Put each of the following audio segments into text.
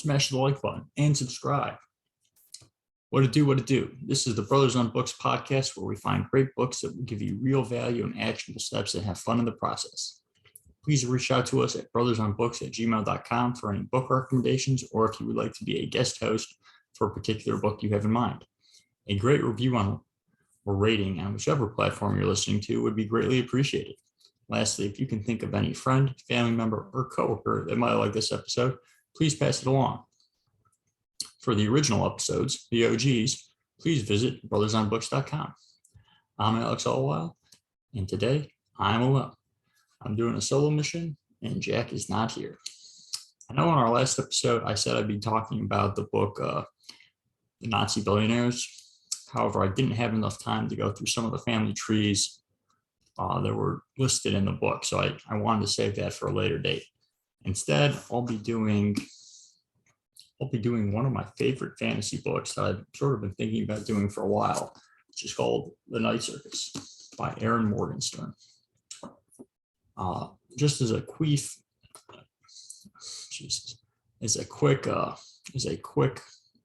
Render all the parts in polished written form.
smash the like button and subscribe. What to do, what to do. This is the Brothers on Books podcast, where we find great books that will give you real value and actionable steps and have fun in the process. Please reach out to us at brothersonbooks@gmail.com for any book recommendations, or if you would like to be a guest host for a particular book you have in mind. A great review on or rating on whichever platform you're listening to would be greatly appreciated. Lastly, if you can think of any friend, family member, or coworker that might like this episode, please pass it along. For the original episodes, the OGs, please visit brothersonbooks.com. I'm Alex Allwile, and today I'm alone. I'm doing a solo mission, and Jack is not here. I know in our last episode, I said I'd be talking about the book, The Nazi Billionaires. However, I didn't have enough time to go through some of the family trees that were listed in the book, so I wanted to save that for a later date. Instead, I'll be doing one of my favorite fantasy books that I've sort of been thinking about doing for a while, which is called The Night Circus by Morgenstern. Just as a quick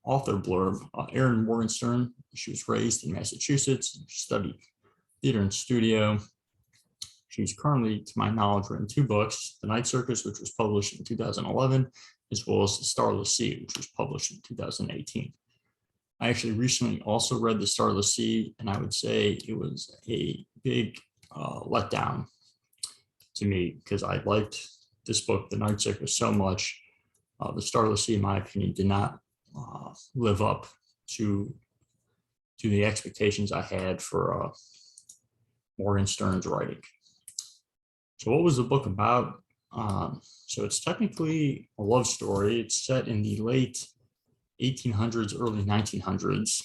author blurb, Morgenstern, she was raised in Massachusetts. She studied theater and studio. She's currently, to my knowledge, written 2 books, The Night Circus, which was published in 2011, as well as The Starless Sea, which was published in 2018. I actually recently also read The Starless Sea, and I would say it was a big letdown to me because I liked this book, The Night Circus, so much. The Starless Sea, in my opinion, did not live up to the expectations I had for Morgenstern's writing. So what was the book about? So it's technically a love story. It's set in the late 1800s, early 1900s.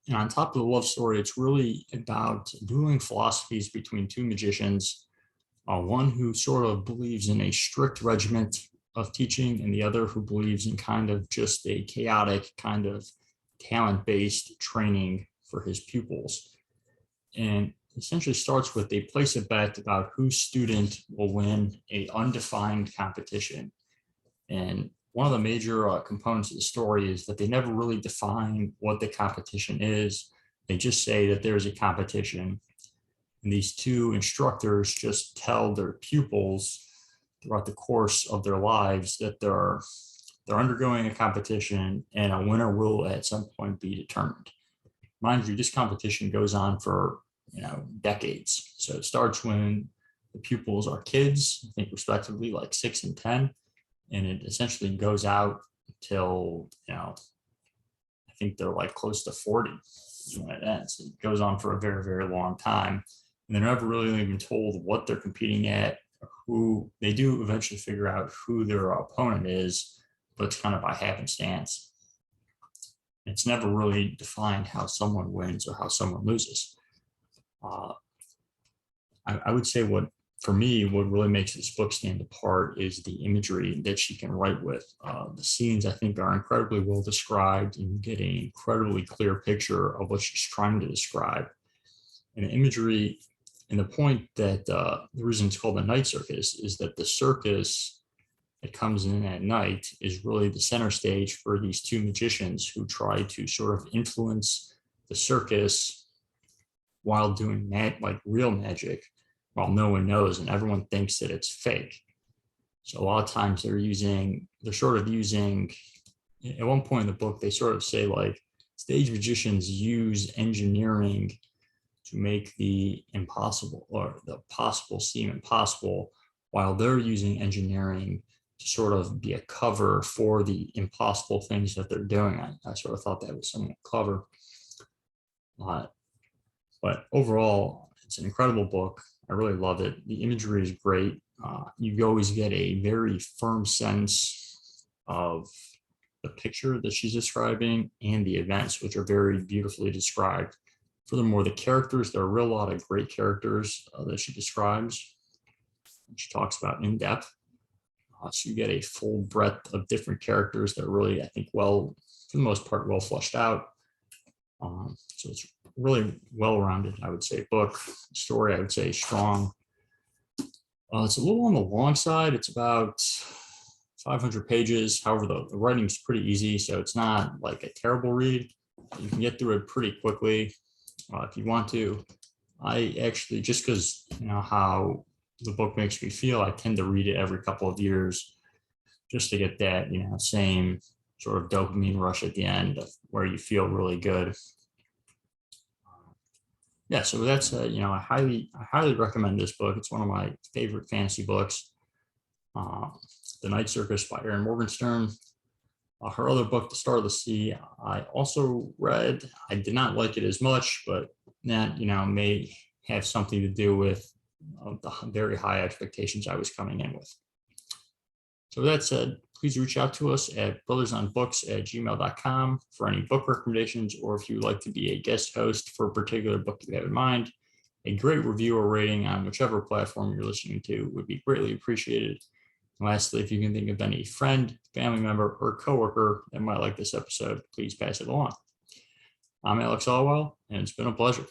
And on top of the love story, it's really about dueling philosophies between 2 magicians, one who sort of believes in a strict regiment of teaching, and the other who believes in kind of just a chaotic kind of talent-based training for his pupils. And essentially starts with they place a bet about whose student will win a undefined competition. And one of the major components of the story is that they never really define what the competition is. They just say that there's a competition. And these 2 instructors just tell their pupils throughout the course of their lives that they're undergoing a competition and a winner will at some point be determined. Mind you, this competition goes on for decades. So it starts when the pupils are kids, I think respectively like 6 and 10, and it essentially goes out till I think they're like close to 40 is when it ends. It goes on for a very, very long time, and they're never really even told what they're competing at. Who they do eventually figure out who their opponent is, but it's kind of by happenstance. It's never really defined how someone wins or how someone loses. I would say what really makes this book stand apart is the imagery that she can write with. The scenes, I think, are incredibly well described, and you get an incredibly clear picture of what she's trying to describe. And the imagery, and the point that the reason it's called the Night Circus is that the circus that comes in at night is really the center stage for these 2 magicians who try to sort of influence the circus while doing real magic, while no one knows and everyone thinks that it's fake. So a lot of times they're sort of using, at one point in the book, they sort of say like stage magicians use engineering to make the impossible or the possible seem impossible, while they're using engineering to sort of be a cover for the impossible things that they're doing. I sort of thought that was somewhat clever. But overall, it's an incredible book. I really love it. The imagery is great. You always get a very firm sense of the picture that she's describing and the events, which are very beautifully described. Furthermore, the characters, there are a real lot of great characters that she describes. She talks about in depth. So you get a full breadth of different characters that are really, I think, for the most part, well fleshed out. So it's really well-rounded, I would say, book. Story, I would say, strong. It's a little on the long side. It's about 500 pages. However, the writing's pretty easy, so it's not like a terrible read. You can get through it pretty quickly if you want to. I actually, just because you know how the book makes me feel, I tend to read it every couple of years just to get that, same sort of dopamine rush at the end where you feel really good. Yeah, so that's I highly recommend this book. It's one of my favorite fantasy books. The Night Circus by Erin Morgenstern. Her other book, The Star of the Sea, I also read. I did not like it as much, but that may have something to do with the very high expectations I was coming in with. So with that said, please reach out to us at brothersonbooks@gmail.com for any book recommendations, or if you would like to be a guest host for a particular book you have in mind. A great review or rating on whichever platform you're listening to would be greatly appreciated. And lastly, if you can think of any friend, family member, or coworker that might like this episode, please pass it along. I'm Alex Allwell, and it's been a pleasure.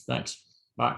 Thanks. Bye.